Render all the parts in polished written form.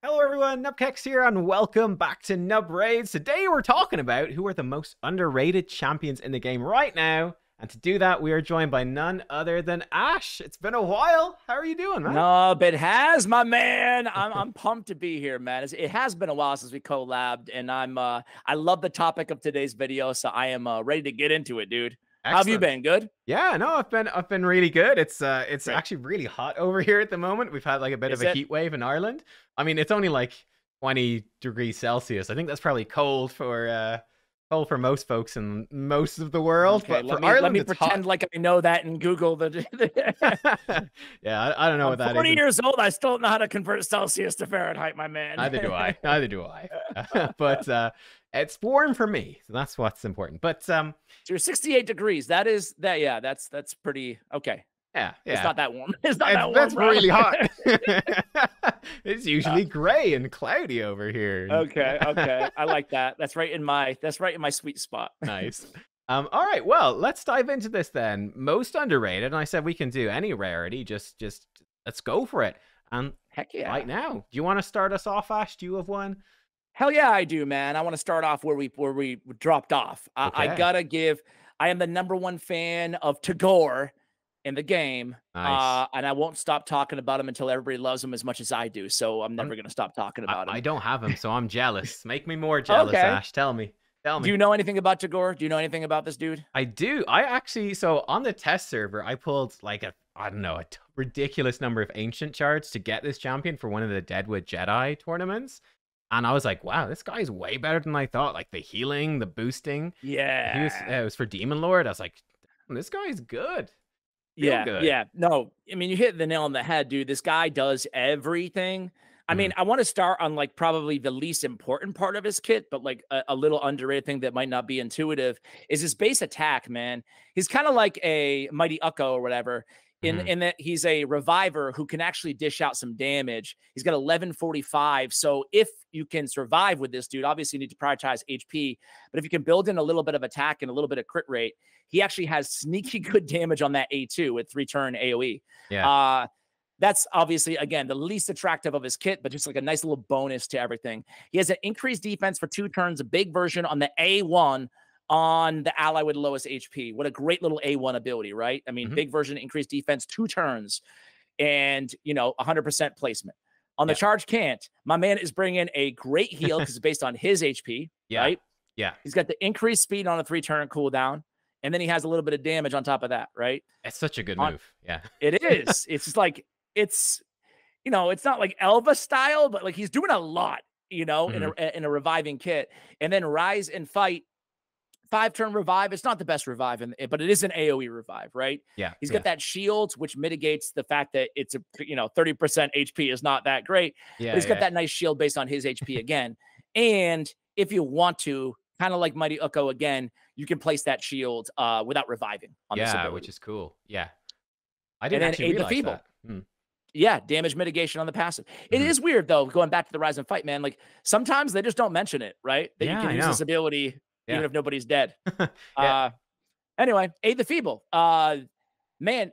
Hello everyone, nubkeks here and welcome back to Nub Raids. Today we're talking about who are the most underrated champions in the game right now. And to do that, we are joined by none other than Ash. It's been a while. How are you doing, man? No, but it has, my man. I'm pumped to be here, man. It has been a while since we collabed, and I love the topic of today's video, so I am ready to get into it, dude. How have you Excellent. been? Good? Yeah, no, I've been really good. It's Great. actually really hot over here at the moment. We've had like a bit of Is a it? heat wave in Ireland. I mean, it's only like 20 degrees Celsius. I think that's probably cold for most folks in most of the world, Okay, but let for me Ireland it's pretend hot. like I know that and Google the. Yeah, I don't know I'm what that 40 is. years old. I still don't know how to convert Celsius to Fahrenheit, my man. Neither do I. Neither do I. But it's warm for me, so that's what's important. But So you're 68 degrees. That is that. Yeah, that's pretty okay. yeah, It's yeah, not that warm. It's not that warm, that's bro. really hot. It's usually gray and cloudy over here. Okay, okay. I like that. That's right in my sweet spot. Nice. All right. Well, let's dive into this then. Most underrated, and I said we can do any rarity. Just let's go for it. Heck yeah. Right now, do you want to start us off, Ash? Do you have one? Hell yeah, I do, man. I want to start off where we dropped off. I Okay. gotta give. I am the number one fan of Tagore in the game, Nice. and I won't stop talking about him until everybody loves him as much as I do. So I'm I'm never gonna stop talking about I him. don't have him, so I'm jealous. Make me more jealous, Okay. Ash. Tell me. Tell Do me. you know anything about Tagore? Do you know anything about this dude? I do. I actually, so on the test server, I pulled like I don't know, ridiculous number of ancient shards to get this champion for one of the Deadwood Jedi tournaments. And I was like, wow, this guy's way better than I thought. Like the healing, the boosting. It Yeah. was for Demon Lord. I was like, "Damn, this guy's good. Real Yeah, good." yeah. No, I mean, you hit the nail on the head, dude. This guy does everything. I Mhm. mean, I want to start on like probably the least important part of his kit, but like a little underrated thing that might not be intuitive is his base attack, man. He's kind of like a Mighty Ukko or whatever, Mhm. in that he's a reviver who can actually dish out some damage. He's got 1145. So if you can survive with this dude, obviously you need to prioritize HP, but if you can build in a little bit of attack and a little bit of crit rate, he actually has sneaky good damage on that A2 with 3-turn AoE. Yeah. That's obviously, again, the least attractive of his kit, but just like a nice little bonus to everything. He has an increased defense for 2 turns, a big version on the A1 on the ally with lowest HP. What a great little A1 ability, right? I mean, Mhm. big version, increased defense, 2 turns, and, 100% placement. On the Yeah. charge can't, my man is bringing a great heal because it's based on his HP, Yeah. right? Yeah. He's got the increased speed on a 3-turn cooldown, and then he has a little bit of damage on top of that, right? It's such a good On move. Yeah. It is. It's just like it's it's not like Elva style, but like he's doing a lot, Mhm. in a reviving kit. And then Rise and Fight, 5-turn revive. It's not the best revive, but it is an AoE revive, right? Yeah. He's Yeah. got that shield, which mitigates the fact that it's 30% HP is not that great, but Yeah. he's got Yeah. that nice shield based on his HP again. And if you want to, kind of like Mighty Ukko again, you can place that shield without reviving on this Yeah, which ability. is cool. Yeah. I And didn't then actually Aid the realize Feeble. that. Mm. Yeah, damage mitigation on the passive. It Mhm. is weird though, going back to the Rise and Fight, man. Like sometimes they just don't mention it, right? That you Yeah, can I use know. this ability Yeah. even if nobody's dead. Yeah. Uh anyway, Aid the Feeble. Man,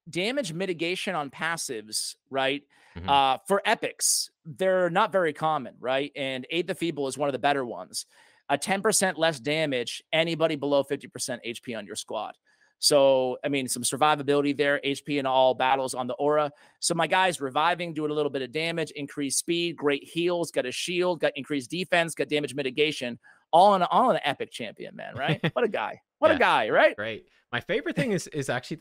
damage mitigation on passives, right? Mhm. For epics, they're not very common, right? And Aid the Feeble is one of the better ones. A 10% less damage, anybody below 50% HP on your squad. So, I mean, some survivability there, HP in all battles on the aura. So, my guy's reviving, doing a little bit of damage, increased speed, great heals, got a shield, got increased defense, got damage mitigation, all in an epic champion, man, right? What a guy. What a Yeah. guy, right? Great. My favorite thing is actually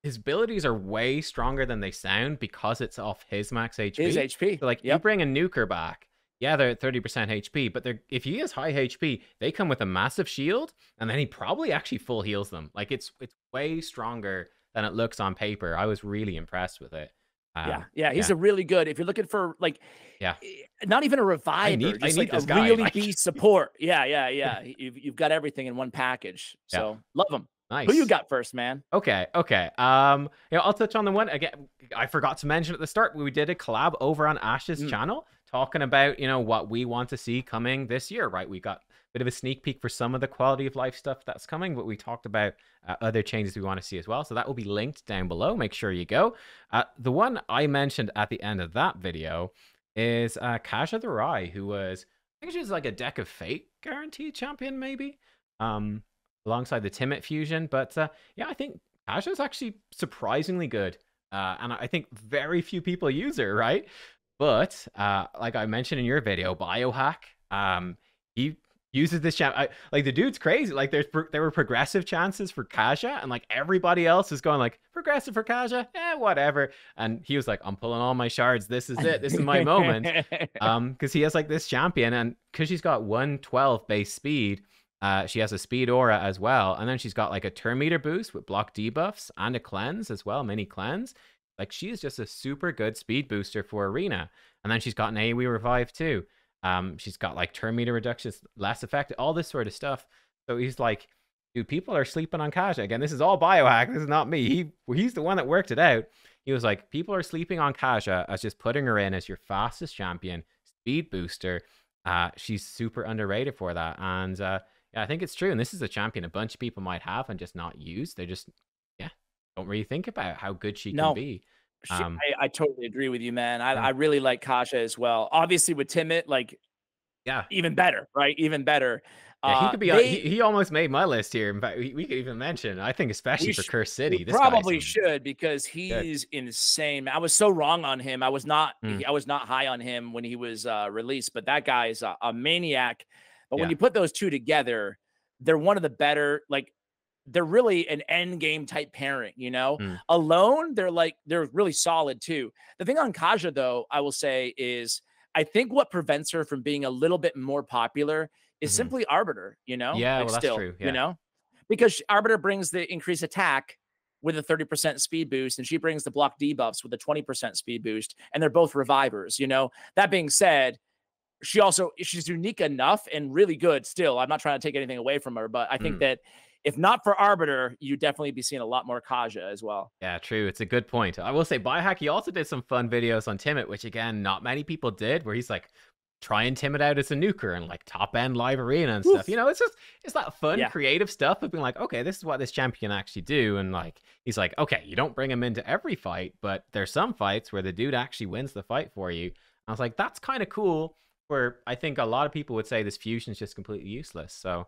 his abilities are way stronger than they sound because it's off his max His HP. HP. So like you Yep. bring a nuker back, yeah, they're at 30% HP, but if he has high HP, they come with a massive shield, and then he probably actually full heals them. Like it's way stronger than it looks on paper. I was really impressed with it. Yeah, yeah, he's Yeah, a really good if you're looking for, like, yeah. not even a reviver, I just, like, need a this guy. really Like, beast support. Yeah, yeah, yeah. You've got everything in one package, yeah, so love him. Who you nice. got first, man? Okay, okay. I'll touch on the one again. I forgot to mention at the start, we did a collab over on Ash's Mm, channel talking about, what we want to see coming this year, right? We got a bit of a sneak peek for some of the quality of life stuff that's coming, but we talked about other changes we want to see as well. So that will be linked down below. Make sure you go. The one I mentioned at the end of that video is Kaja the Rai, who was, I think she was like a Deck of Fate guaranteed champion, maybe, um, alongside the Timid fusion. But yeah, I think Kaja is actually surprisingly good, and I think very few people use her, right? But like I mentioned in your video, Biohack, he uses this champ. Like the dude's crazy. Like there were progressive chances for Kaja, and like everybody else is going like progressive for Kaja, whatever. And he was like, I'm pulling all my shards. This is it. This is my moment. Because he has like this champion, and because she's got 112 base speed. She has a speed aura as well, and then she's got like a turn meter boost with block debuffs and a cleanse as well, mini cleanse. Like she is just a super good speed booster for Arena. And then she's got an AoE revive too. She's got like turn meter reductions, less effect, all this sort of stuff. So he's like, dude, people are sleeping on Kaja. Again, this is all biohack. This is not me. He's the one that worked it out. He was like, people are sleeping on Kaja as just putting her in as your fastest champion, speed booster. She's super underrated for that. And yeah, I think it's true. And this is a champion a bunch of people might have and just not use. They just, yeah, don't really think about how good she can be. I totally agree with you, man. Yeah. I really like Kaja as well. Obviously, with Timid, like, yeah, even better, right? Even better. Yeah, he could be. He almost made my list here. In fact, we could even mention. I think, especially for Curse City, this probably should, because he's insane. I was so wrong on him. I was not. I was not high on him when he was released. But that guy is a maniac. But when you put those two together, they're one of the better. Like, they're really an end game type pairing. You know, alone they're really solid too. The thing on Kaja, though, I will say is, I think what prevents her from being a little bit more popular is simply Arbiter, you know? Yeah, like well, that's true. Yeah. You know? Because Arbiter brings the increased attack with a 30% speed boost, and she brings the block debuffs with a 20% speed boost, and they're both revivers, you know? That being said, she's unique enough and really good still. I'm not trying to take anything away from her, but I think that if not for Arbiter, you'd definitely be seeing a lot more Kaja as well. Yeah, true. It's a good point. I will say, Biohack, he also did some fun videos on Timid, which again, not many people did, where he's like trying Timid out as a nuker and like top end live arena and stuff. You know, it's that fun, creative stuff of being like, okay, this is what this champion actually do. And like, he's like, okay, you don't bring him into every fight, but there's some fights where the dude actually wins the fight for you. I was like, that's kind of cool. Where I think a lot of people would say this fusion is just completely useless. So.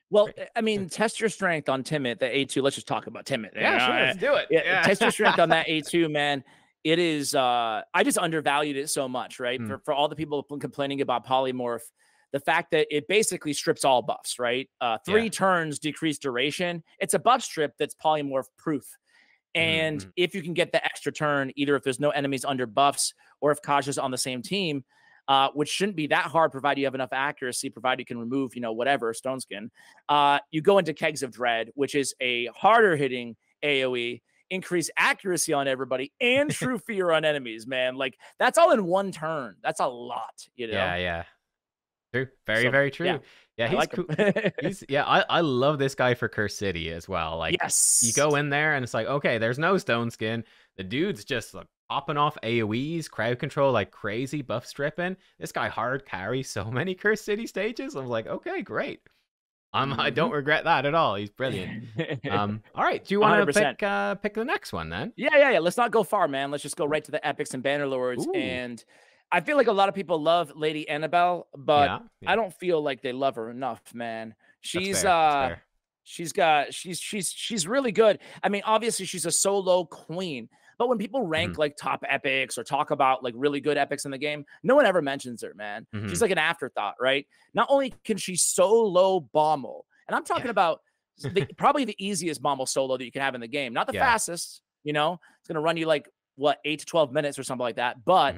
Well, I mean, test your strength on Timid, the A2. Let's just talk about Timid. Yeah, sure, let's do it. Yeah. Test your strength on that A2, man. It is, I just undervalued it so much, right? For all the people complaining about Polymorph, the fact that it basically strips all buffs, right? 3 turns decrease duration. It's a buff strip that's Polymorph proof. And if you can get the extra turn, either if there's no enemies under buffs or if Kaja's on the same team, which shouldn't be that hard, provided you have enough accuracy, provided you can remove, you know, whatever, Stone Skin. You go into Kegs of Dread, which is a harder hitting AoE, increase accuracy on everybody, and true fear on enemies, man. Like, that's all in one turn. That's a lot, you know? Yeah. True. Very true. Yeah, he's like cool. I love this guy for Curse City as well. Like, you go in there and it's like, okay, there's no Stone Skin. The dude's just like popping off AoEs, crowd control like crazy, buff stripping. This guy hard carries so many Curse City stages. I was like, okay, great. I don't regret that at all. He's brilliant. All right, do you want to pick the next one then? Yeah. Let's not go far, man. Let's just go right to the epics and bannerlords. And I feel like a lot of people love Lady Annabelle, but I don't feel like they love her enough, man. She's she's really good. I mean, obviously she's a solo queen, but when people rank like top epics or talk about like really good epics in the game, no one ever mentions her, man. She's like an afterthought, right? Not only can she solo bommel, and I'm talking about probably the easiest bommel solo that you can have in the game, not the fastest, you know, it's going to run you like what, 8 to 12 minutes or something like that. But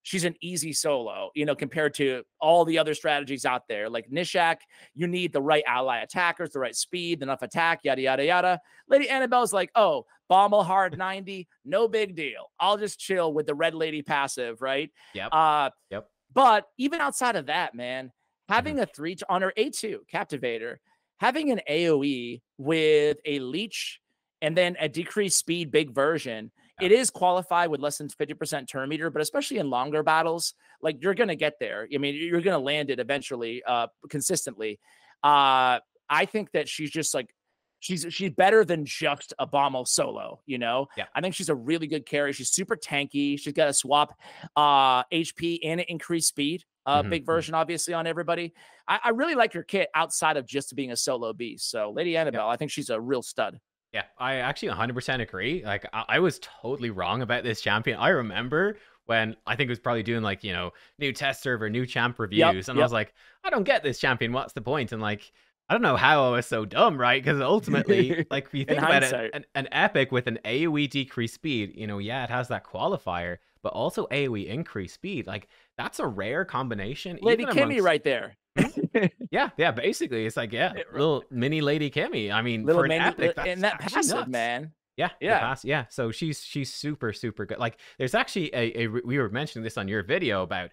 she's an easy solo, you know, compared to all the other strategies out there. Like Nishak, you need the right ally attackers, the right speed, enough attack, yada, yada, yada. Lady Annabelle's like, oh, bommel hard 90, no big deal. I'll just chill with the red lady passive, right? But even outside of that, man, having a 3 on her A2, Captivator, having an AoE with a leech and then a decreased speed big version, it is qualified with less than 50% turn meter, but especially in longer battles, like you're going to get there. I mean, you're going to land it eventually, consistently. I think that she's just like she's better than just a Bommo solo, you know? Yeah. I think she's a really good carry. She's super tanky. She's got to swap HP and increase speed. Big Hmm. version, obviously, on everybody. I really like her kit outside of just being a solo beast. So Lady Yeah. Annabelle, I think she's a real stud. Yeah, I actually 100% agree. Like, I was totally wrong about this champion. I remember when I think it was probably doing like, new test server, new champ Yep, reviews. And I yep. was like, I don't get this champion. What's the point? And like, I don't know how I was so dumb, right? Because ultimately, like, if you In think about it, hindsight. an epic with an AoE decreased speed, yeah, it has that qualifier, but also AoE increased speed. Like, that's a rare combination, Lady even Kimmy amongst. right there. Mhm. Yeah, yeah, basically, it's like, yeah, little mini Lady Kimmy. I mean, Little for an mini epic, and that's that actually passive, nuts. man. Yeah, the Yeah. pass. Yeah, so she's super super good. Like, there's actually we were mentioning this on your video about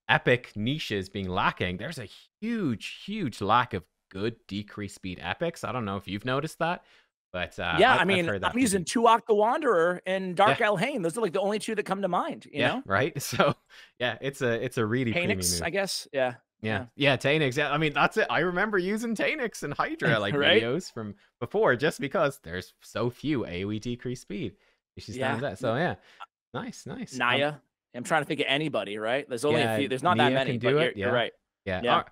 epic niches being lacking. There's a huge lack of good decreased speed epics. I don't know if you've noticed that, but Yeah, I I've mean, heard that I'm from using people. Tuok the Wanderer and Yeah, Dark Elhain. Those are like the only 2 that come to mind, you yeah, know? right. So yeah, it's a really premium Panix, move. I guess. Yeah. Yeah, Yeah. yeah, Tanix. Yeah, I mean that's it. I remember using Tanix and Hydra like Right? videos from before, just because there's so few AoE decreased speed. She Yeah. stands out. So yeah, nice, nice. Naya. I'm trying to think of anybody, right? There's only a Yeah, few. There's not that Nia many, can but do it. you're Yeah, right. yeah. Yeah.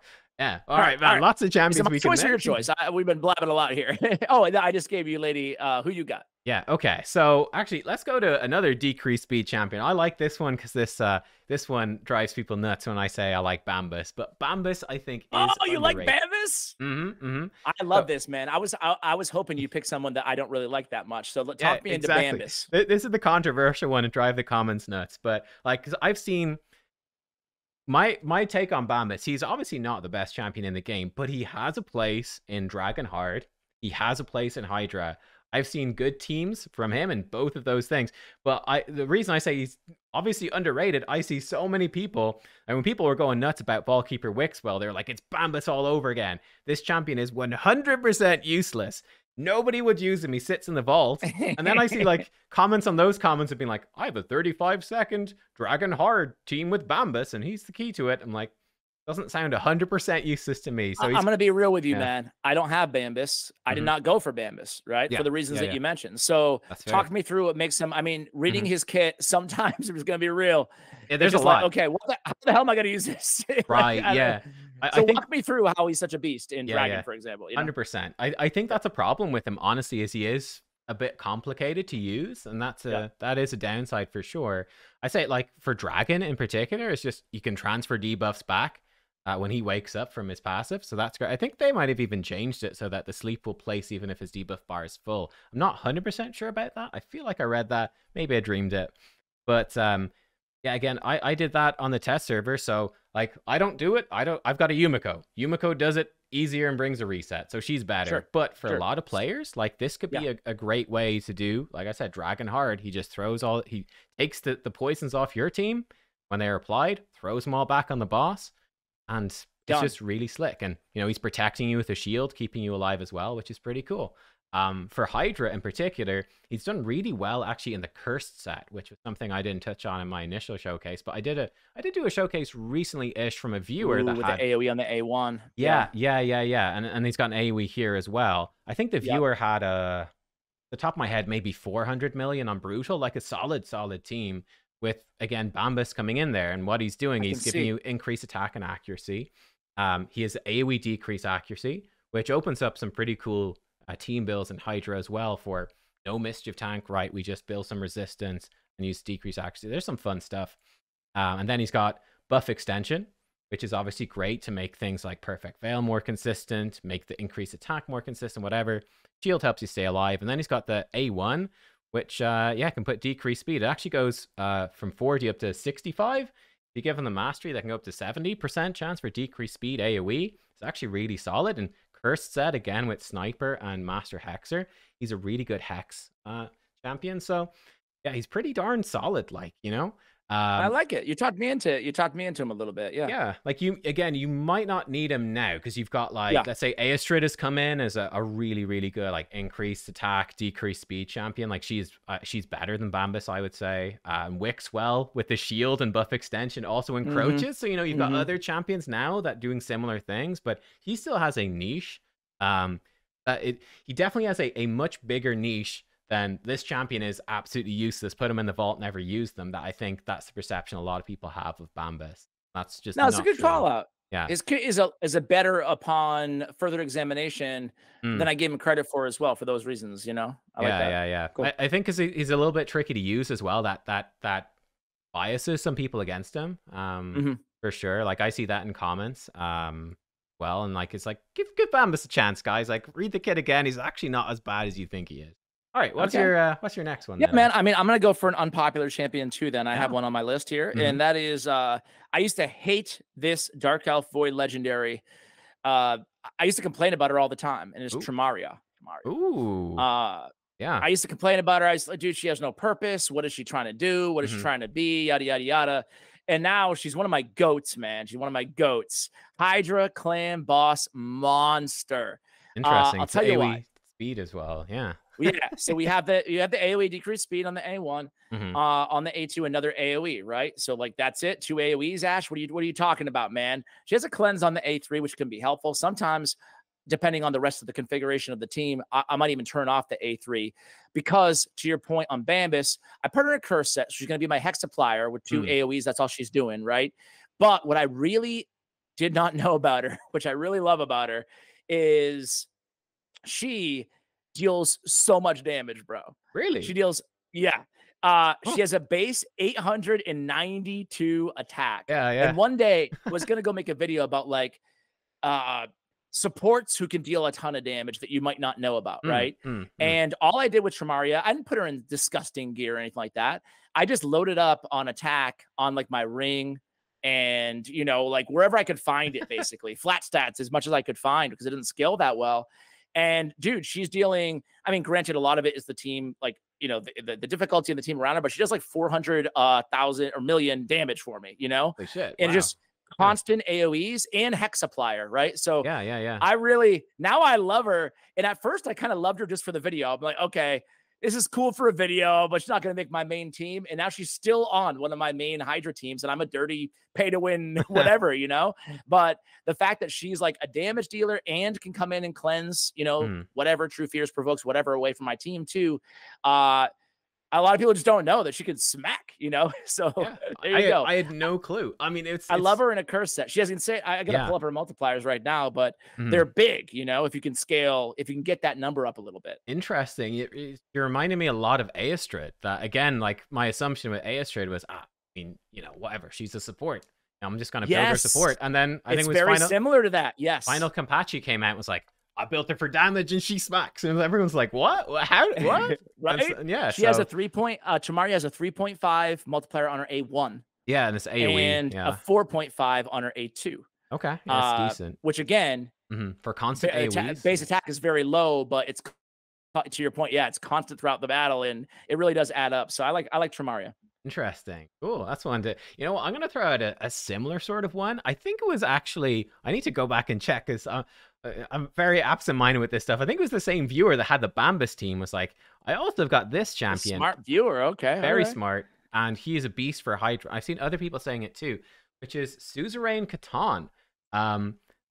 Yeah. All All right. right, All man. right. Lots of Is it champions my we can choice or your mention. choice? We've been blabbing a lot here. Oh, and I just gave you, lady. Who you got? Yeah. Okay. So actually, let's go to another decreased speed champion. I like this one because this one drives people nuts when I say I like Bambus. But Bambus, I think, Oh, is you like underrated. Bambus? Mm-hmm. Mm-hmm. I love So this, man. I was hoping you pick someone that I don't really like that much. So yeah, talk me into exactly. Bambus. This is the controversial one and drive the comments nuts. But like, 'cause I've seen my take on Bambus. He's obviously not the best champion in the game, but he has a place in Dragonheart. He has a place in Hydra. I've seen good teams from him in both of those things. But the reason I say he's obviously underrated, I see so many people, and when people were going nuts about Ballkeeper Wixwell, they're like, it's Bambus all over again. This champion is 100% useless. Nobody would use him. He sits in the vault. And then I see like comments on those comments have been like, I have a 35-second Dragon Hard team with Bambus, and he's the key to it. I'm like, doesn't sound 100% useless to me. So I'm he's, going to be real with you, yeah. man. I don't have Bambus. I did Hmm. not go for Bambus, right? For Yeah. the reasons Yeah. that Yeah. you mentioned. So That's talk fair. me through what makes him. I mean, reading Hmm. his kit, sometimes it was going to be real. Yeah, It's there's a just like, lot. okay, how the hell am I going to use this? Like, Right. Yeah. I so think, walk me through how he's such a beast in yeah. Dragon, Yeah. for example. 100%. I think that's a problem with him, honestly, is he is a bit complicated to use, and Yeah. that is a downside for sure. I say, like, for Dragon in particular, it's just you can transfer debuffs back when he wakes up from his passive, so that's great. I think they might have even changed it so that the sleep will place even if his debuff bar is full. I'm not 100% sure about that. I feel like I read that. Maybe I dreamed it. But yeah, again, I did that on the test server, so like I don't do it. I've got a Yumiko. Yumiko does it easier and brings a reset, so she's better. Sure. But for a Sure. lot of players, like this could Yeah. be a great way to do, like I said, Dragon Hard. He just throws he takes the poisons off your team when they're applied, throws them all back on the boss, and it's Done. just really slick. And he's protecting you with a shield, keeping you alive as well, which is pretty cool. For Hydra in particular, he's done really well actually in the Cursed set, which was something I didn't touch on in my initial showcase. But I did do a showcase recently-ish from a viewer Ooh, that with had, the AoE on the A1. yeah, and he's got an AoE here as well. I think the Yep. viewer had the top of my head, maybe 400 million on Brutal, like a solid team with, again, Bambus coming in there. And what he's doing, I can he's giving see. you increased attack and accuracy. He has AoE decrease accuracy, which opens up some pretty cool team builds in Hydra as well for no mischief tank, right? We just build some resistance and use decrease accuracy. There's some fun stuff. And then he's got buff extension, which is obviously great to make things like Perfect Veil more consistent, make the increased attack more consistent, whatever. Shield helps you stay alive. And then he's got the A1, which, yeah, can put decreased speed. It actually goes from 40 up to 65. If you give him the mastery, that can go up to 70% chance for decreased speed AoE. It's actually really solid. And Cursed set, again, with Sniper and Master Hexer, he's a really good Hex champion. So, yeah, he's pretty darn solid, like, I like it. You talked me into him a little bit. Yeah. Yeah, like you might not need him now because you've got like, Yeah. let's say Aestrid has come in as a really good like increased attack, decreased speed champion. Like she's better than Bambus, I would say. Wixwell with the shield and buff extension also encroaches. So you've got other champions now that doing similar things, but he still has a niche. He definitely has a much bigger niche than this champion is absolutely useless. Put him in the vault, never use them. That I think that's the perception a lot of people have of Bambus. That's just No, it's a not good true. call out. Yeah. Is a better upon further examination than Mm. I gave him credit for as well for those reasons, you know? I like Yeah, that. yeah, yeah. Cool. I think because he's a little bit tricky to use as well. That biases some people against him. Mhm. For sure. Like I see that in comments. Well, and like it's like give Bambus a chance, guys. Like read the kid again. He's actually not as bad as you think he is. All right, Okay. what's your next one Yeah, then? man. I mean, I'm gonna go for an unpopular champion too. Then I have Yeah. one on my list here, Hmm. and that is I used to hate this Dark Elf Void Legendary. Uh, I used to complain about her all the time, and it's Ooh. Tremaria. Ooh. Uh, Yeah. I used to complain about her. I used to like, dude, she has no purpose. What is she trying to do? What is she Hmm. trying to be? Yada yada yada. And now she's one of my goats, man. She's one of my goats. Hydra clan boss monster. Interesting. I'll It's the tell you why. AoE speed as well. Yeah. Yeah, so we have the AoE decreased speed on the A1, Hmm. on the A2 another AoE, right? So like that's it, two AoEs. Ash, what are you talking about, man? She has a cleanse on the A3, which can be helpful sometimes. Depending on the rest of the configuration of the team, I might even turn off the A3 because, to your point on Bambus, I put her in a curse set. She's going to be my hex supplier with two Mm. AoEs. That's all she's doing, right? But what I really did not know about her, which I really love about her, is she deals so much damage, bro. She Really? deals, yeah. Oh. She has a base 892 attack. Yeah, And yeah. one day I was gonna go make a video about like uh supports who can deal a ton of damage that you might not know about, Mm, right? mm, mm. And all I did with Tremaria, I didn't put her in disgusting gear or anything like that. I just loaded up on attack on like my ring and like wherever I could find it, basically flat stats as much as I could find because it didn't scale that well. And dude, she's dealing. I mean, granted, a lot of it is the team, like the difficulty in the team around her, but she does like 400,000 or million damage for me, Holy shit. and Wow. just Yeah. constant AoEs and hex supplier, right? So Yeah, yeah, yeah. I really now I love her. And at first I kind of loved her just for the video. I'm like, okay, this is cool for a video, but she's not going to make my main team. And now she's still on one of my main Hydra teams, and I'm a dirty pay to win, whatever. But the fact that she's like a damage dealer and can come in and cleanse, Mm. whatever True Fears provokes, whatever away from my team too. A lot of people just don't know that she could smack. So Yeah. there you go. I had no clue. I mean, I love it's her in a curse set. She has insane. I gotta yeah. pull up her multipliers right now, but they're Mhm. big. If you can scale, if you can get that number up a little bit. Interesting. You're reminding me a lot of Aestrid. That again, like my assumption with Aestrid was, I mean, whatever. She's a support. I'm just gonna build her Yes, support. And then I think it's it was very similar to that. Yes, Final Kampachi came out and was like, I built her for damage and she smacks. And everyone's like, what? How? What? right. Yeah. She has a So 3 point. Tamaria has a 3.5 multiplier on her A1 yeah, and it's AoE. and a Yeah. 4.5 on her A2. Okay. Yeah, it's decent. Which again, For constant AoEs. base attack is very low, but it's to your point. Yeah, it's constant throughout the battle, and it really does add up. So I like Tremaria. Interesting. Cool. That's one to, what? I'm going to throw out a similar sort of one. I think it was actually, I need to go back and check because I'm very absent-minded with this stuff. I think it was the same viewer that had the Bambus team was like, I also have got this champion. Smart viewer. Okay. Very right. smart. And he is a beast for Hydra. I've seen other people saying it too, which is Suzerain Catan.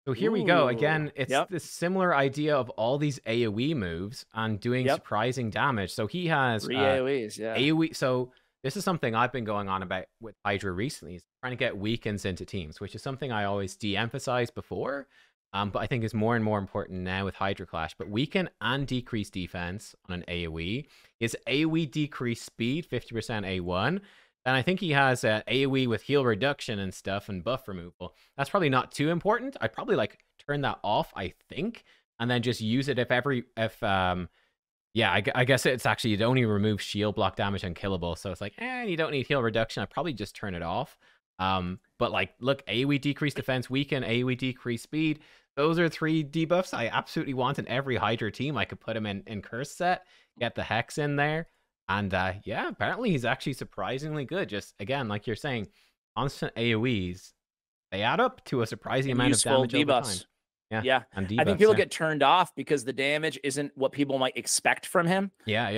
So here we go. Again, it's this similar idea of all these AoE moves and doing surprising damage. So he has 3 AoEs, yeah. AoE. So this is something I've been going on about with Hydra recently, is trying to get weakens into teams, which is something I always de-emphasized before, but I think is more and more important now with Hydra Clash. But weaken and decrease defense on an AoE. Is AoE decrease speed, 50% A1. And I think he has AoE with heal reduction and stuff and buff removal. That's probably not too important. I'd probably like turn that off, I think, and then just use it yeah, I guess it's actually, it only removes shield block damage and killable. So it's like, you don't need heal reduction. I'd probably just turn it off. But like, look, AoE decrease defense, weaken, AoE decrease speed. Those are 3 debuffs I absolutely want in every Hydra team. I could put him in curse set, get the hex in there. And yeah, apparently he's actually surprisingly good. Just again, like you're saying, constant AoEs, they add up to a surprising amount of damage over time. Yeah. And debuffs, I think people get turned off because the damage isn't what people might expect from him. Yeah,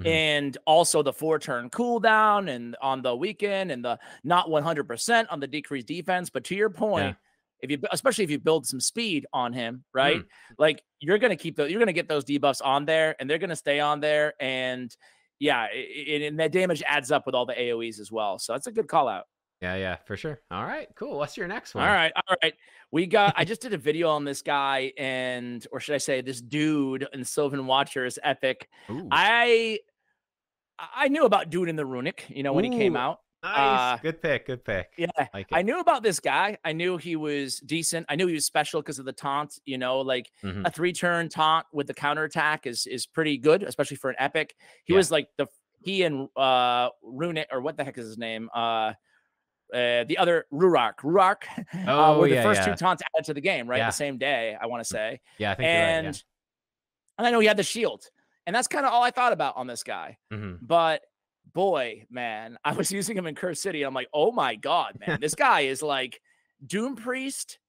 And also the 4-turn cooldown and on the weekend and the not 100% on the decreased defense. But to your point, especially if you build some speed on him, right? Mm. Like you're gonna get those debuffs on there, and they're gonna stay on there, and yeah, and that damage adds up with all the AOE's as well. So that's a good call out. Yeah, yeah, for sure. All right, cool. What's your next All one? right, all right. I just did a video on this guy, and or should I say this dude in Sylvan Watcher's epic. Ooh. I knew about Dude in the Runic, when he came Ooh, out. nice. Good pick. Good pick. Yeah, Like I it. knew about this guy. I knew he was decent. I knew he was special because of the taunt. Like Mhm. a 3-turn taunt with the counterattack is pretty good, especially for an epic. He Yeah. was like he and Runic, or what the heck is his name? The other Ruark Oh, were the yeah, first yeah. 2 taunts added to the game, right? Yeah. The same day, I want to Mm. say. Yeah, I think you're right, yeah. And I know he had the shield, and that's kind of all I thought about on this guy. Mhm. But boy, man, I was using him in Curse City. I'm like, oh my God, man, this guy is like Doom Priest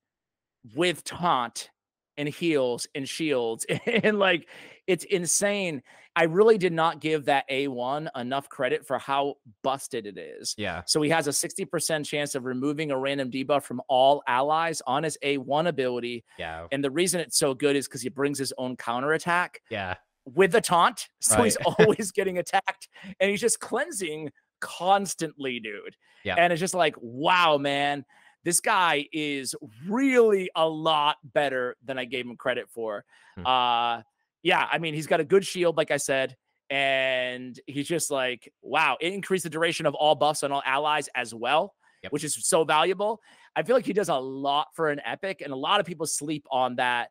with taunt and heals and shields. And like, it's insane. I really did not give that A1 enough credit for how busted it is. Yeah. So he has a 60% chance of removing a random debuff from all allies on his A1 ability. Yeah. And the reason it's so good is because he brings his own counterattack Yeah. with the taunt. So he's Right. always getting attacked, and he's just cleansing constantly, dude. Yeah. And it's just like, wow, man, this guy is really a lot better than I gave him credit for. Hmm. Yeah, I mean, he's got a good shield, like I said, and he's just like, wow, it increased the duration of all buffs on all allies as well, Yep. which is so valuable. I feel like he does a lot for an epic, and a lot of people sleep on that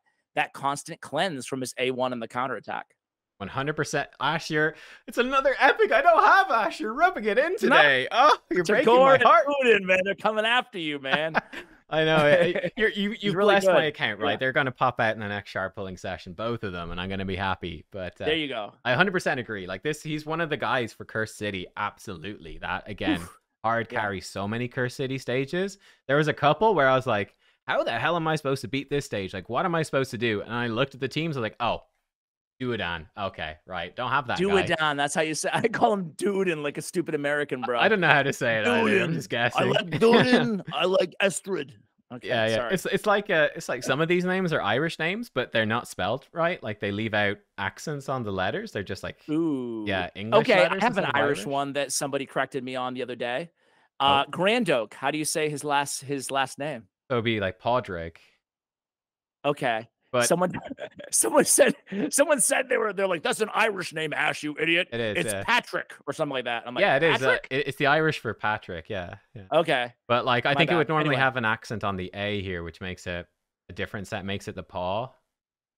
constant cleanse from his A1 and the counterattack. 100% Asher. It's another epic. I don't have Asher rubbing it in today. Oh, you're breaking my heart. Man, they're coming after you, man. I know. You've really blessed my good. account, right? Yeah. They're going to pop out in the next sharp pulling session, both of them, and I'm going to be happy. But there you go. I 100% agree. Like this, he's one of the guys for Curse City. Absolutely. That, again, hard carry so many Curse City stages. There was a couple where I was like, how the hell am I supposed to beat this stage? Like, what am I supposed to do? And I looked at the teams, I was like, oh, Duodan. Okay, right. Don't have that guy. Duodan. That's how you say. I call him Duodan, like a stupid American, bro. I don't know how to say it either. I'm just guessing. I like Duodan. I like Estrid. Okay, yeah. Sorry. It's like some of these names are Irish names, but they're not spelled right. Like they leave out accents on the letters. They're just like English. Okay, letters I have an instead of Irish one that somebody corrected me on the other day. Oh. Grandoke. How do you say his last name? So it'd be like Podrick. Okay. But someone said they're like, that's an Irish name, Ash, you idiot. It is. It's Patrick or something like that. I'm like, yeah, it is. Patrick? It's the Irish for Patrick. Yeah. Okay. But like, I think it would normally Anyway. have an accent on the A here, which makes it a difference. That makes it the paw.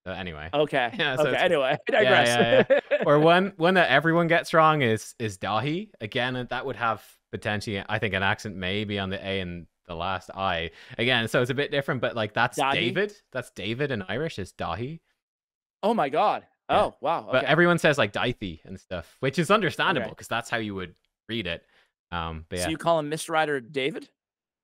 Anyway. Okay. Yeah, so okay. Anyway, I digress. Yeah. Or one that everyone gets wrong is Dahi. Again, that would have potentially, I think, an accent maybe on the A and the last I. Again, so it's a bit different, but like that's Dahi? David. That's David in Irish is Dahi. Oh my God. Yeah. Oh, wow. Okay. But everyone says like Daithy and stuff, which is understandable because that's how you would read it. But yeah. So you call him Mr. Rider David?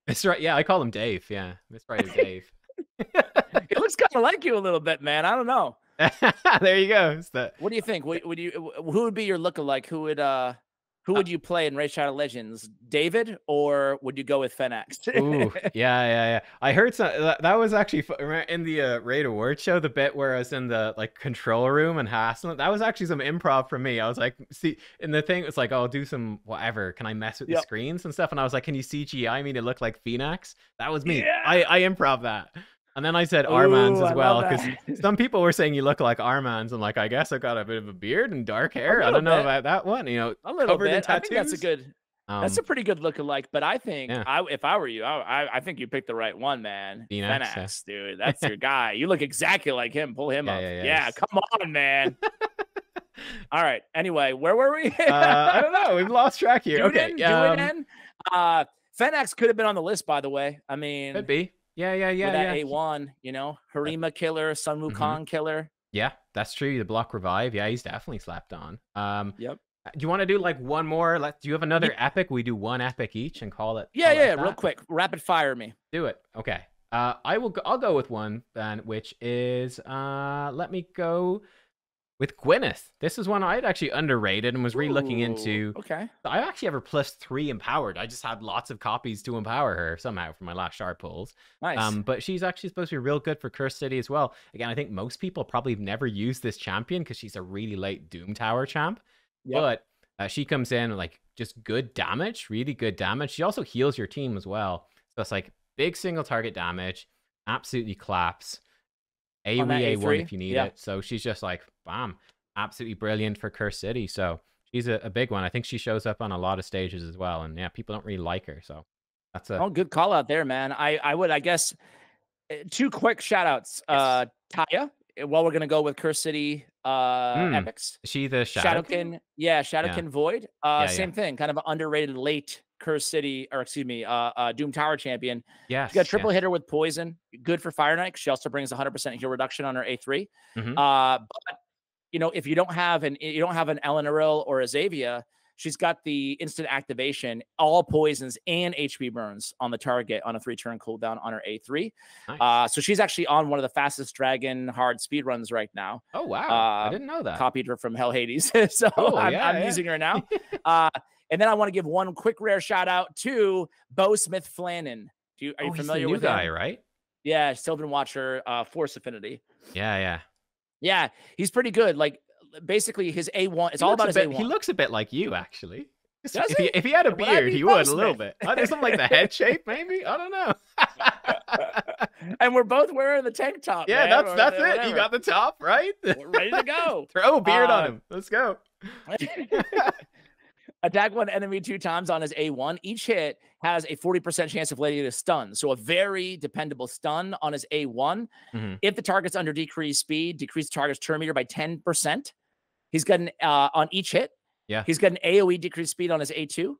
That's right. Yeah, I call him Dave. Yeah. Mr. Rider Dave. He looks kind of like you a little bit, man. I don't know. There you go. What do you think? Who would be your lookalike? Who would you play in Raid Shadow Legends? David, or would you go with Fenax? Ooh, yeah. I heard that was actually in the Raid Award show. The bit where I was in the like control room and hassling. That was actually some improv from me. I was like, see, and the thing was like, oh, I'll do some whatever. Can I mess with the screens and stuff? And I was like, can you CGI me to look like Phoenix? That was me. Yeah. I improv that. And then I said Armands as well, because some people were saying you look like Armands. I'm like, I guess I got a bit of a beard and dark hair. I don't know about that one. You know, a little covered in bit. tattoos. I think that's a good. That's a pretty good lookalike. But I think if I were you, I think you picked the right one, man. Fenax, dude. That's your guy. You look exactly like him. Pull him up. Yeah, come on, man. All right. Anyway, where were we? I don't know. We've lost track here. Okay. Fenax could have been on the list, by the way. I mean, could be. Yeah. With that A1, Harima killer, Sun Wukong killer. Yeah, that's true. The block revive. Yeah, he's definitely slapped on. Yep. Do you want to do like one more? Do you have another epic? We do one epic each and call it. Yeah. Real quick, rapid fire me. Do it. Okay. I'll go with one then, which is let me go with Gwyneth. This is one I'd actually underrated and was really looking Ooh, into. okay. I actually have her +3 empowered. I just had lots of copies to empower her somehow for my last shard pulls. Nice. But she's actually supposed to be real good for Curse City as well. Again, I think most people probably have never used this champion because she's a really late Doom Tower champ. Yep. But she comes in like just good damage, really good damage. She also heals your team as well. So it's like big single target damage, absolutely claps. AoE A1 if you need it. So she's just like, bam, absolutely brilliant for Curse City. So she's a big one. I think she shows up on a lot of stages as well. And yeah, people don't really like her. So that's a good call out there, man. I guess, 2 quick shout outs. yes. Taya, while we're going to go with Curse City epics. Is she the Shadowkin? Yeah, Shadowkin Void. Same Yeah. thing, kind of an underrated late Curse City, or excuse me, Doom Tower champion. Yes. She got triple hitter with poison, good for Fire Knight. She also brings 100% heal reduction on her A3. But if you don't have an Eleanor or a Xavia, she's got the instant activation, all poisons and HP burns on the target on a 3-turn cooldown on her A3. Nice. So she's actually on one of the fastest Dragon hard speed runs right now. Oh wow, I didn't know that. Copied her from Hell Hades, so cool. I'm using her now. And then I want to give one quick rare shout out to Bo Smith Flannan. Are you familiar with guy, him? Right? Yeah, Sylvan Watcher, Force Affinity. Yeah, he's pretty good. Like basically his A1. It's all about his A1. He looks a bit like you, actually. Does he? If he had a beard, he would a little bit. There's something like the head shape, maybe. I don't know. And we're both wearing the tank top. Yeah, man, that's it. whatever. You got the top, right? We're ready to go. Throw a beard on him. Let's go. Attack one enemy 2 times on his A1. Each hit has a 40% chance of letting it a stun. So a very dependable stun on his A1. If the target's under decreased speed, decrease the target's turn meter by 10%. He's got an on each hit. Yeah. He's got an AoE decreased speed on his A2.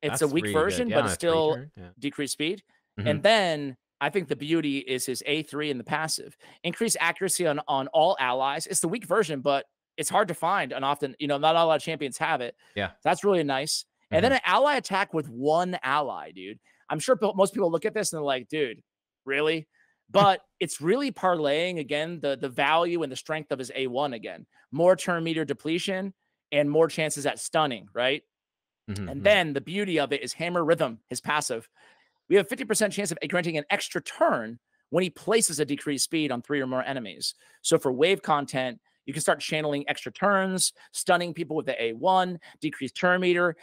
It's a weak really version, but it's still decreased speed. And then I think the beauty is his A3 in the passive. Increased accuracy on all allies. It's the weak version, but it's hard to find, and often, not a lot of champions have it. Yeah. So that's really nice. And then an ally attack with one ally, dude. I'm sure most people look at this and they're like, dude, really? But it's really parlaying, again, the value and the strength of his A1 again. More turn meter depletion and more chances at stunning, right? And then the beauty of it is Hammer Rhythm, his passive. We have 50% chance of granting an extra turn when he places a decreased speed on 3 or more enemies. So for wave content, you can start channeling extra turns, stunning people with the A1, decreased turn meter.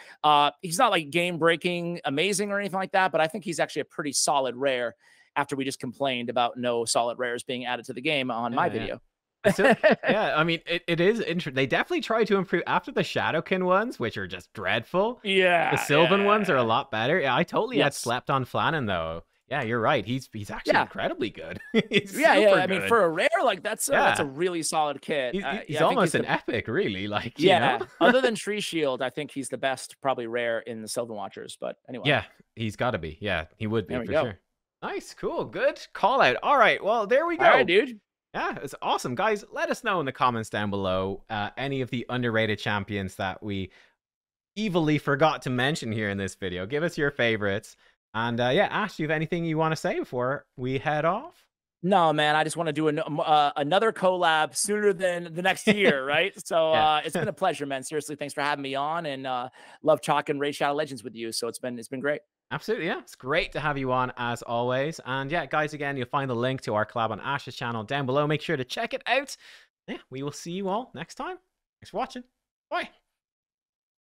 He's not like game-breaking, amazing or anything like that, but I think he's actually a pretty solid rare after we just complained about no solid rares being added to the game on my video. Yeah, I mean, it is interesting. They definitely try to improve after the Shadowkin ones, which are just dreadful. Yeah. The Sylvan ones are a lot better. Yeah, I totally had slept on Flannan, though. Yeah, you're right. He's actually incredibly good. I mean, for a rare, like that's a really solid kit. He's almost an epic, really. Like, you know? Other than Tree Shield, I think he's the best, probably rare in the Sylvan Watchers. But anyway, yeah, he's got to be. Yeah, he would be for sure. Nice, cool, good call out. All right, well, there we go. All right, dude. Yeah, it's awesome, guys. Let us know in the comments down below any of the underrated champions that we evilly forgot to mention here in this video. Give us your favorites. And yeah, Ash, do you have anything you want to say before we head off? No, man, I just want to do another collab sooner than the next year, right? So it's been a pleasure, man. Seriously, thanks for having me on, and love talking Raid Shadow Legends with you. So it's been great. Absolutely, yeah. It's great to have you on as always. And yeah, guys, again, you'll find the link to our collab on Ash's channel down below. Make sure to check it out. Yeah, we will see you all next time. Thanks for watching. Bye.